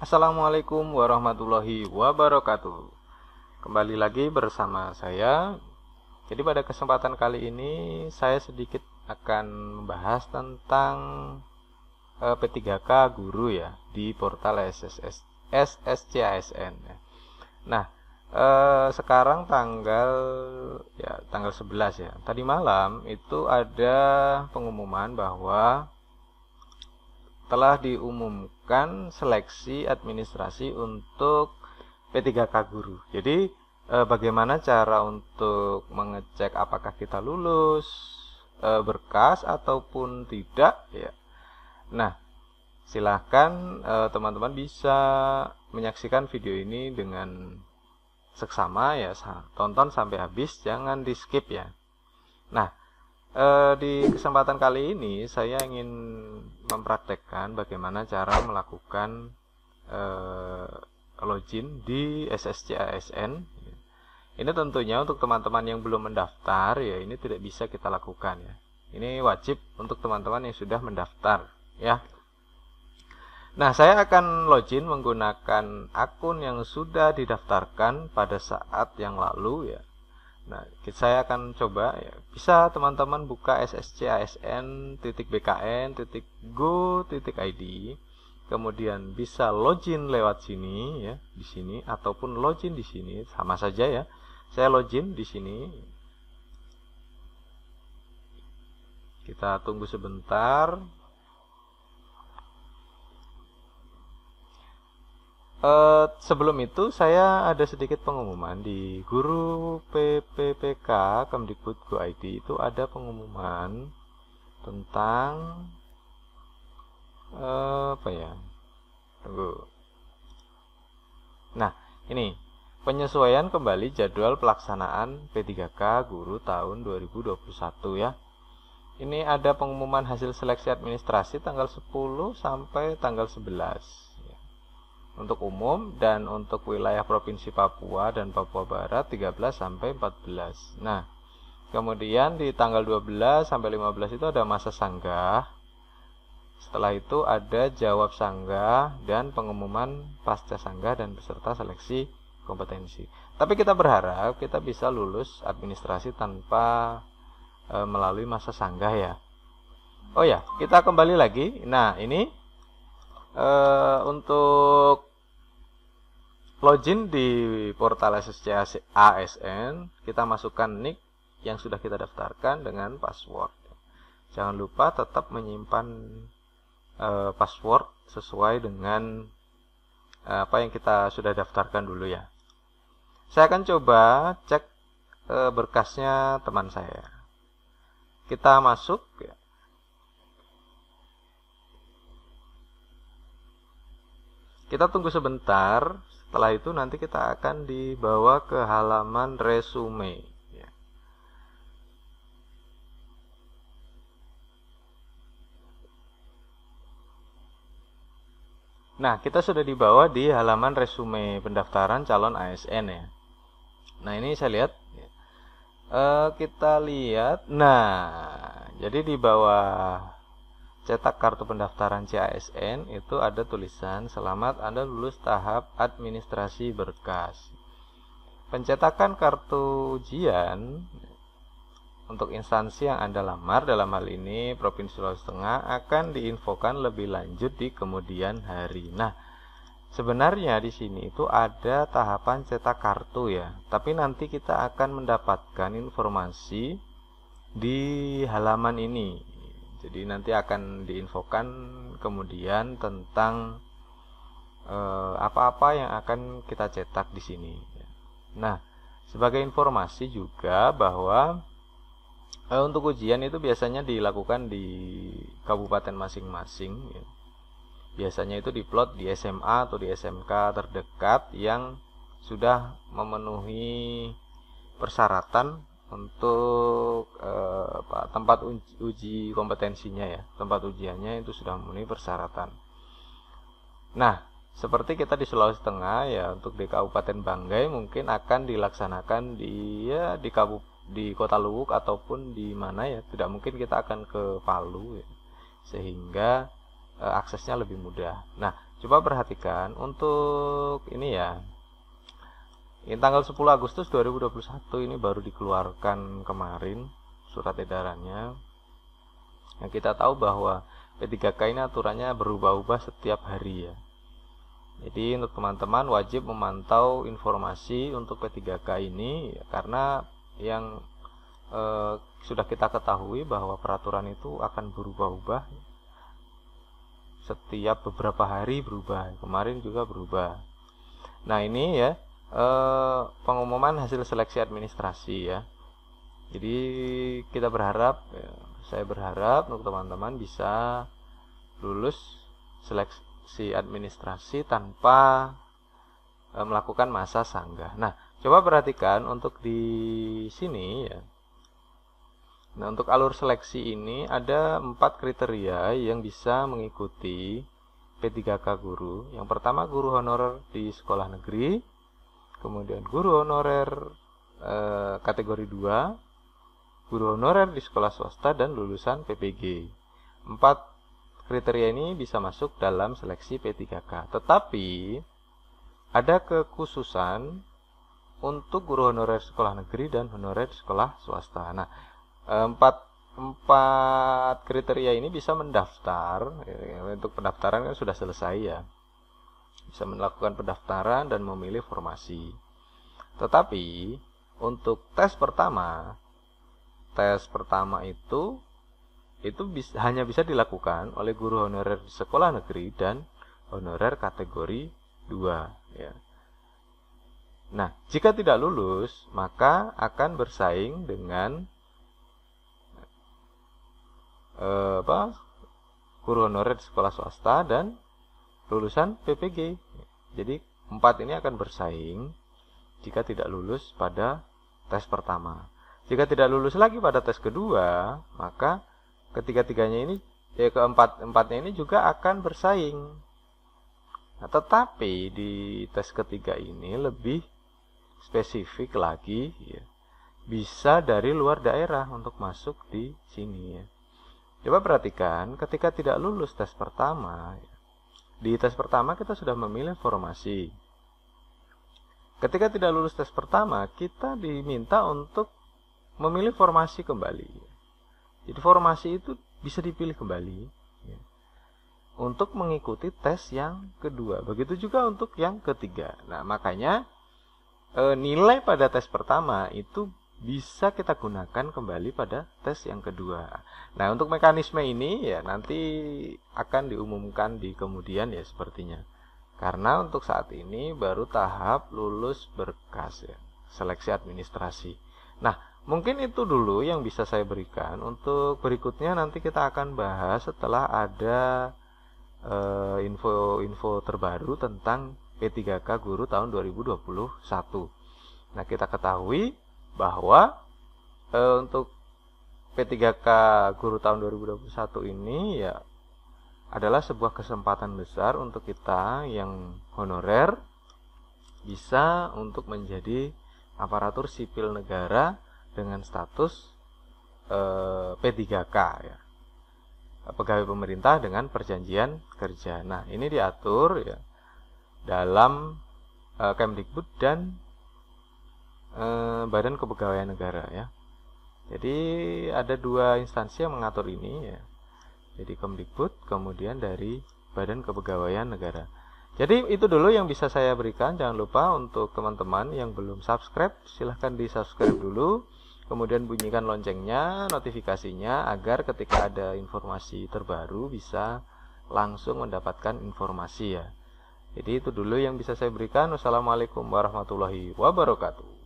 Assalamualaikum warahmatullahi wabarakatuh. Kembali lagi bersama saya. Jadi pada kesempatan kali ini saya sedikit akan membahas tentang P3K guru ya di portal SSCASN ya. Nah, sekarang tanggal 11 ya. Tadi malam itu ada pengumuman bahwa telah diumumkan seleksi administrasi untuk P3K guru. Jadi bagaimana cara untuk mengecek apakah kita lulus berkas ataupun tidak ya. Nah, silahkan teman-teman bisa menyaksikan video ini dengan seksama ya, tonton sampai habis, jangan di skip ya. Nah, di kesempatan kali ini saya ingin mempraktekkan bagaimana cara melakukan login di SSCASN. Ini tentunya untuk teman-teman yang belum mendaftar ya, ini tidak bisa kita lakukan ya. Ini wajib untuk teman-teman yang sudah mendaftar ya. Nah, saya akan login menggunakan akun yang sudah didaftarkan pada saat yang lalu ya. Nah, saya akan coba ya. Bisa teman-teman buka sscsn.bkn.go.id. Kemudian bisa login lewat sini ya, di sini ataupun login di sini, sama saja ya. Saya login di sini. Kita tunggu sebentar. Sebelum itu saya ada sedikit pengumuman di guru PPPK Kemdikbud.go.id. Itu ada pengumuman tentang apa ya? Tunggu. Nah, ini penyesuaian kembali jadwal pelaksanaan P3K guru tahun 2021 ya. Ini ada pengumuman hasil seleksi administrasi tanggal 10 sampai tanggal 11. Untuk umum dan untuk wilayah Provinsi Papua dan Papua Barat 13 sampai 14. Nah, kemudian di tanggal 12 sampai 15 itu ada masa sanggah. Setelah itu ada jawab sanggah dan pengumuman pasca sanggah dan peserta seleksi kompetensi. Tapi kita berharap kita bisa lulus administrasi tanpa melalui masa sanggah ya. Oh ya, kita kembali lagi. Nah, ini untuk login di portal SSCASN, kita masukkan nick yang sudah kita daftarkan dengan password. Jangan lupa tetap menyimpan password sesuai dengan apa yang kita sudah daftarkan dulu ya. Saya akan coba cek berkasnya teman saya. Kita masuk ya. Kita tunggu sebentar. Setelah itu nanti kita akan dibawa ke halaman resume ya. Nah, kita sudah dibawa di halaman resume pendaftaran calon ASN ya. Nah, ini saya lihat ya. Kita lihat. Nah, jadi di bawah cetak kartu pendaftaran CASN itu ada tulisan selamat Anda lulus tahap administrasi berkas. Pencetakan kartu ujian untuk instansi yang Anda lamar, dalam hal ini Provinsi Sulawesi Tengah, akan diinfokan lebih lanjut di kemudian hari. Nah, sebenarnya di sini itu ada tahapan cetak kartu ya, tapi nanti kita akan mendapatkan informasi di halaman ini. Jadi nanti akan diinfokan kemudian tentang apa-apa yang akan kita cetak di sini. Nah, sebagai informasi juga bahwa untuk ujian itu biasanya dilakukan di kabupaten masing-masing. Ya. Biasanya itu diplot di SMA atau di SMK terdekat yang sudah memenuhi persyaratan untuk tempat uji kompetensinya ya, tempat ujiannya itu sudah memenuhi persyaratan. Nah, seperti kita di Sulawesi Tengah ya, untuk di Kabupaten Banggai mungkin akan dilaksanakan di Kota Luwuk ataupun di mana ya, tidak mungkin kita akan ke Palu ya. Sehingga aksesnya lebih mudah. Nah, coba perhatikan untuk ini ya. Ini tanggal 10 Agustus 2021 ini baru dikeluarkan kemarin surat edarannya. Yang kita tahu bahwa P3K ini aturannya berubah-ubah setiap hari ya. Jadi untuk teman-teman wajib memantau informasi untuk P3K ini ya, karena yang sudah kita ketahui bahwa peraturan itu akan berubah-ubah setiap beberapa hari berubah. Kemarin juga berubah. Nah ini ya pengumuman hasil seleksi administrasi ya. Jadi kita berharap ya, saya berharap untuk teman-teman bisa lulus seleksi administrasi tanpa melakukan masa sanggah. Nah, coba perhatikan untuk di sini ya. Nah, untuk alur seleksi ini ada 4 kriteria yang bisa mengikuti P3K guru. Yang pertama guru honorer di sekolah negeri, kemudian guru honorer kategori 2, guru honorer di sekolah swasta, dan lulusan PPG. 4 kriteria ini bisa masuk dalam seleksi P3K. Tetapi ada kekhususan untuk guru honorer sekolah negeri dan honorer sekolah swasta. Nah, empat kriteria ini bisa mendaftar ya, untuk pendaftaran kan sudah selesai ya, bisa melakukan pendaftaran dan memilih formasi. Tetapi untuk tes pertama itu hanya bisa dilakukan oleh guru honorer di sekolah negeri dan honorer kategori 2 ya. Nah, jika tidak lulus maka akan bersaing dengan guru honorer di sekolah swasta dan lulusan PPG. Jadi 4 ini akan bersaing jika tidak lulus pada tes pertama. Jika tidak lulus lagi pada tes kedua, maka ketiga-tiganya ini keempat-empatnya ini juga akan bersaing. Nah, tetapi di tes ketiga ini lebih spesifik lagi ya. Bisa dari luar daerah untuk masuk di sini ya. Coba perhatikan, ketika tidak lulus tes pertama, di tes pertama kita sudah memilih formasi. Ketika tidak lulus tes pertama, kita diminta untuk memilih formasi kembali. Jadi formasi itu bisa dipilih kembali ya, untuk mengikuti tes yang kedua. Begitu juga untuk yang ketiga. Nah, makanya nilai pada tes pertama itu bisa kita gunakan kembali pada tes yang kedua. Nah, untuk mekanisme ini ya nanti akan diumumkan di kemudian ya sepertinya. Karena untuk saat ini baru tahap lulus berkas ya, seleksi administrasi. Nah, mungkin itu dulu yang bisa saya berikan. Untuk berikutnya nanti kita akan bahas setelah ada info-info terbaru tentang P3K Guru tahun 2021. Nah, kita ketahui bahwa untuk P3K Guru tahun 2021 ini ya adalah sebuah kesempatan besar untuk kita yang honorer bisa untuk menjadi aparatur sipil negara dengan status P3K ya, pegawai pemerintah dengan perjanjian kerja. Nah, ini diatur ya dalam Kemdikbud dan Badan Kepegawaian Negara ya. Jadi ada 2 instansi yang mengatur ini ya. Jadi Kemdikbud kemudian dari Badan Kepegawaian Negara. Jadi itu dulu yang bisa saya berikan. Jangan lupa untuk teman-teman yang belum subscribe, silahkan di subscribe dulu. Kemudian bunyikan loncengnya, notifikasinya, agar ketika ada informasi terbaru bisa langsung mendapatkan informasi ya. Jadi itu dulu yang bisa saya berikan. Wassalamualaikum warahmatullahi wabarakatuh.